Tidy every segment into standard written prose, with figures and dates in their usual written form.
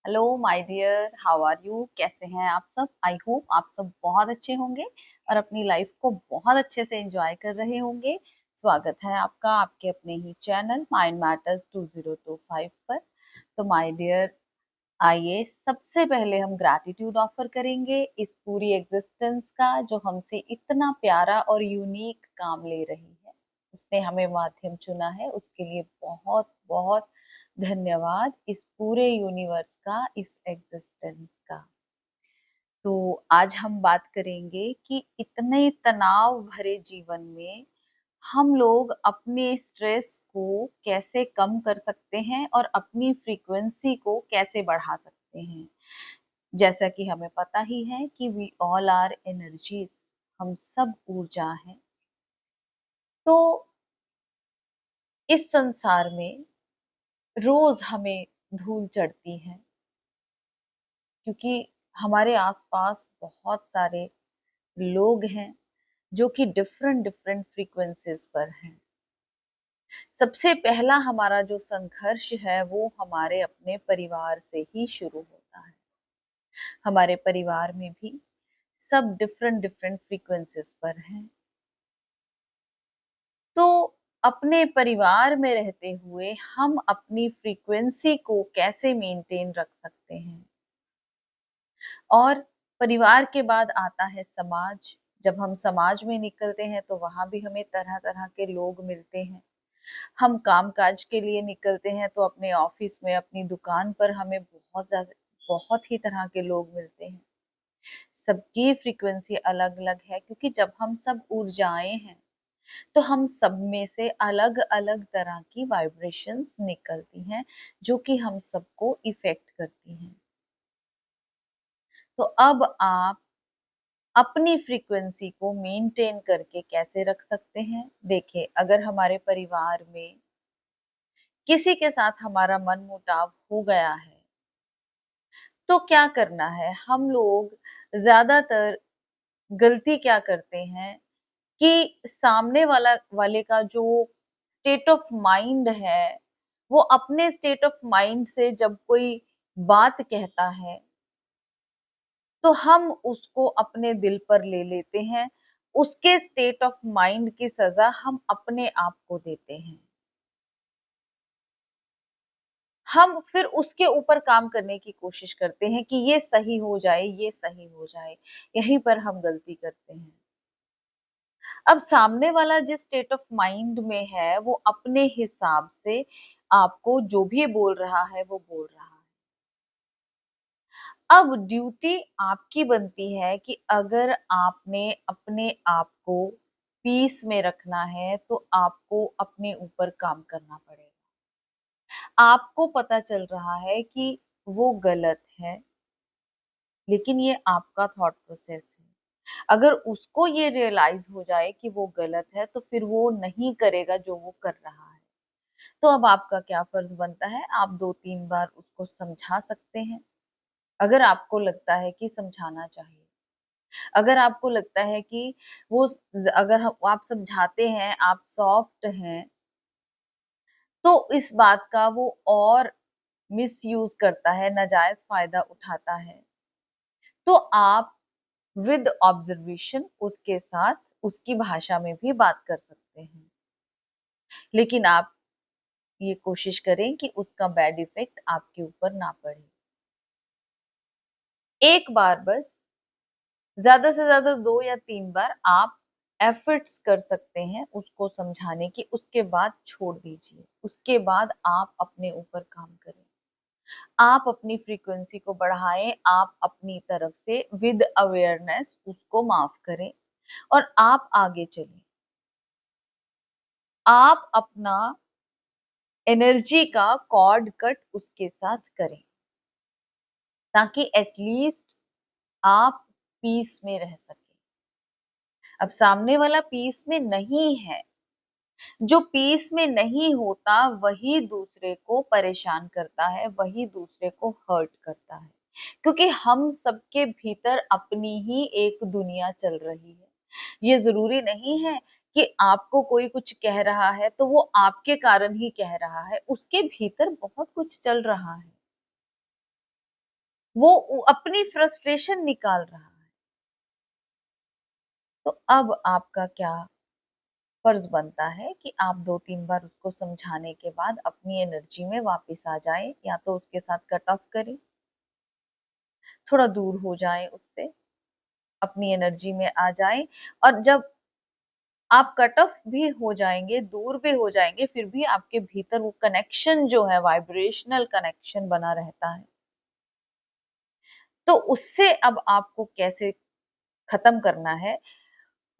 Hello my dear, how are you? कैसे हैं आप सब? आई होप आप सब बहुत अच्छे होंगे और अपनी लाइफ को बहुत अच्छे से एंजॉय कर रहे होंगे। स्वागत है आपका आपके अपने ही चैनल माइंड मैटर्स 2025 पर। तो माय डियर, आइए सबसे पहले हम ग्रैटिट्यूड ऑफर करेंगे इस पूरी एग्जिस्टेंस का जो हमसे इतना प्यारा और यूनिक काम ले रही है। उसने हमें माध्यम चुना है, उसके लिए बहुत बहुत धन्यवाद इस पूरे यूनिवर्स का, इस एग्जिस्टेंस का। तो आज हम बात करेंगे कि इतने तनाव भरे जीवन में हम लोग अपने स्ट्रेस को कैसे कम कर सकते हैं और अपनी फ्रीक्वेंसी को कैसे बढ़ा सकते हैं। जैसा कि हमें पता ही है कि वी ऑल आर एनर्जीज, हम सब ऊर्जा हैं। तो इस संसार में रोज हमें धूल चढ़ती है, क्योंकि हमारे आसपास बहुत सारे लोग हैं जो कि डिफरेंट डिफरेंट फ्रीक्वेंसीज पर हैं। सबसे पहला हमारा जो संघर्ष है वो हमारे अपने परिवार से ही शुरू होता है। हमारे परिवार में भी सब डिफरेंट डिफरेंट फ्रीक्वेंसीज पर हैं। तो अपने परिवार में रहते हुए हम अपनी फ्रीक्वेंसी को कैसे मेंटेन रख सकते हैं। और परिवार के बाद आता है समाज। जब हम समाज में निकलते हैं तो वहां भी हमें तरह तरह के लोग मिलते हैं। हम कामकाज के लिए निकलते हैं तो अपने ऑफिस में, अपनी दुकान पर हमें बहुत ही तरह के लोग मिलते हैं। सबकी फ्रीक्वेंसी अलग अलग है, क्योंकि जब हम सब ऊर्जाएं हैं तो हम सब में से अलग अलग तरह की वाइब्रेशंस निकलती हैं जो कि हम सबको इफेक्ट करती हैं। तो अब आप अपनी फ्रीक्वेंसी को मेंटेन करके कैसे रख सकते हैं? देखिए, अगर हमारे परिवार में किसी के साथ हमारा मनमुटाव हो गया है तो क्या करना है? हम लोग ज्यादातर गलती क्या करते हैं कि सामने वाले का जो स्टेट ऑफ माइंड है, वो अपने स्टेट ऑफ माइंड से जब कोई बात कहता है तो हम उसको अपने दिल पर ले लेते हैं। उसके स्टेट ऑफ माइंड की सजा हम अपने आप को देते हैं। हम फिर उसके ऊपर काम करने की कोशिश करते हैं कि ये सही हो जाए, ये सही हो जाए। यहीं पर हम गलती करते हैं। अब सामने वाला जिस स्टेट ऑफ माइंड में है वो अपने हिसाब से आपको जो भी बोल रहा है वो बोल रहा है। अब ड्यूटी आपकी बनती है कि अगर आपने अपने आप को पीस में रखना है तो आपको अपने ऊपर काम करना पड़ेगा। आपको पता चल रहा है कि वो गलत है, लेकिन ये आपका थॉट प्रोसेस है। अगर उसको ये रियलाइज हो जाए कि वो गलत है तो फिर वो नहीं करेगा जो वो कर रहा है। तो अब आपका क्या फर्ज बनता है? आप 2-3 बार उसको समझा सकते हैं, अगर आपको लगता है कि समझाना चाहिए। अगर आपको लगता है कि वो अगर आप समझाते हैं, आप सॉफ्ट हैं, तो इस बात का वो और मिसयूज करता है, नाजायज फायदा उठाता है, तो आप विद ऑब्जर्वेशन उसके साथ उसकी भाषा में भी बात कर सकते हैं। लेकिन आप ये कोशिश करें कि उसका बैड इफेक्ट आपके ऊपर ना पड़े। एक बार बस, ज्यादा से ज्यादा 2 या 3 बार आप एफर्ट्स कर सकते हैं उसको समझाने की। उसके बाद छोड़ दीजिए। उसके बाद आप अपने ऊपर काम करें। आप अपनी फ्रीक्वेंसी को बढ़ाएं। आप अपनी तरफ से विद अवेयरनेस उसको माफ करें और आप आगे चलें। आप अपना एनर्जी का कॉर्ड कट उसके साथ करें, ताकि एटलीस्ट आप पीस में रह सके। अब सामने वाला पीस में नहीं है। जो पीस में नहीं होता वही दूसरे को परेशान करता है, वही दूसरे को हर्ट करता है। क्योंकि हम सबके भीतर अपनी ही एक दुनिया चल रही है। ये जरूरी नहीं है कि आपको कोई कुछ कह रहा है तो वो आपके कारण ही कह रहा है। उसके भीतर बहुत कुछ चल रहा है। वो अपनी फ्रस्ट्रेशन निकाल रहा है। तो अब आपका क्या फर्ज बनता है कि आप 2-3 बार उसको समझाने के बाद अपनी एनर्जी में वापस आ जाएं, या तो उसके साथ कट ऑफ करें, थोड़ा दूर हो जाएं उससे, अपनी एनर्जी में आ जाएं। और जब आप कट ऑफ भी हो जाएंगे, दूर भी हो जाएंगे, फिर भी आपके भीतर वो कनेक्शन जो है, वाइब्रेशनल कनेक्शन बना रहता है। तो उससे अब आपको कैसे खत्म करना है,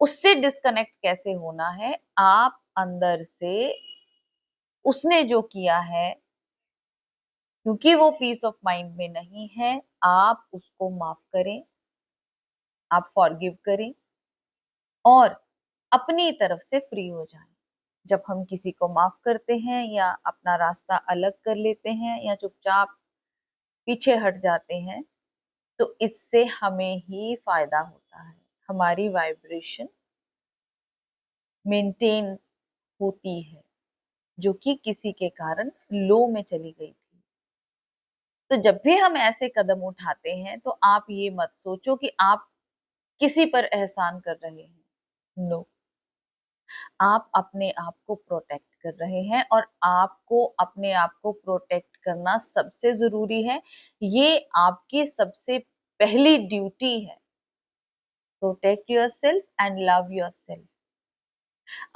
उससे डिस्कनेक्ट कैसे होना है, आप अंदर से उसने जो किया है, क्योंकि वो पीस ऑफ माइंड में नहीं है, आप उसको माफ करें, आप फॉरगिव करें और अपनी तरफ से फ्री हो जाएं। जब हम किसी को माफ करते हैं या अपना रास्ता अलग कर लेते हैं या चुपचाप पीछे हट जाते हैं, तो इससे हमें ही फायदा होता है। हमारी वाइब्रेशन मेंटेन होती है, जो कि किसी के कारण लो में चली गई थी। तो जब भी हम ऐसे कदम उठाते हैं, तो आप ये मत सोचो कि आप किसी पर एहसान कर रहे हैं। नो, आप अपने आप को प्रोटेक्ट कर रहे हैं और आपको अपने आप को प्रोटेक्ट करना सबसे जरूरी है। ये आपकी सबसे पहली ड्यूटी है। Protect yourself and love yourself.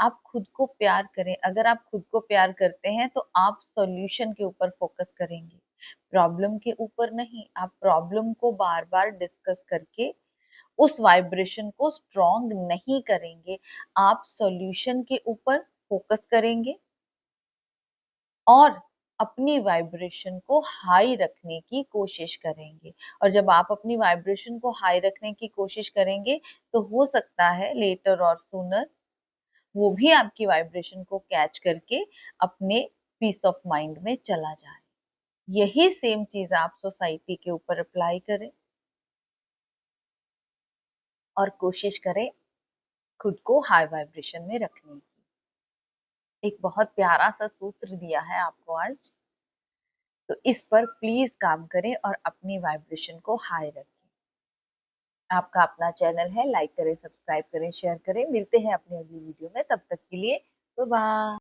आप खुद को प्यार करें। अगर आप खुद को प्यार करते हैं तो आप सॉल्यूशन के ऊपर फोकस करेंगे, प्रॉब्लम के ऊपर नहीं। आप प्रॉब्लम को बार बार डिस्कस करके उस वाइब्रेशन को स्ट्रॉन्ग नहीं करेंगे, आप सॉल्यूशन के ऊपर फोकस करेंगे और अपनी वाइब्रेशन को हाई रखने की कोशिश करेंगे। और जब आप अपनी वाइब्रेशन को हाई रखने की कोशिश करेंगे, तो हो सकता है लेटर और सूनर वो भी आपकी वाइब्रेशन को कैच करके अपने पीस ऑफ माइंड में चला जाए। यही सेम चीज आप सोसाइटी के ऊपर अप्लाई करें और कोशिश करें खुद को हाई वाइब्रेशन में रखने की। एक बहुत प्यारा सा सूत्र दिया है आपको आज, तो इस पर प्लीज काम करें और अपनी वाइब्रेशन को हाई रखें। आपका अपना चैनल है, लाइक करें, सब्सक्राइब करें, शेयर करें। मिलते हैं अपनी अगली वीडियो में, तब तक के लिए बाय बाय।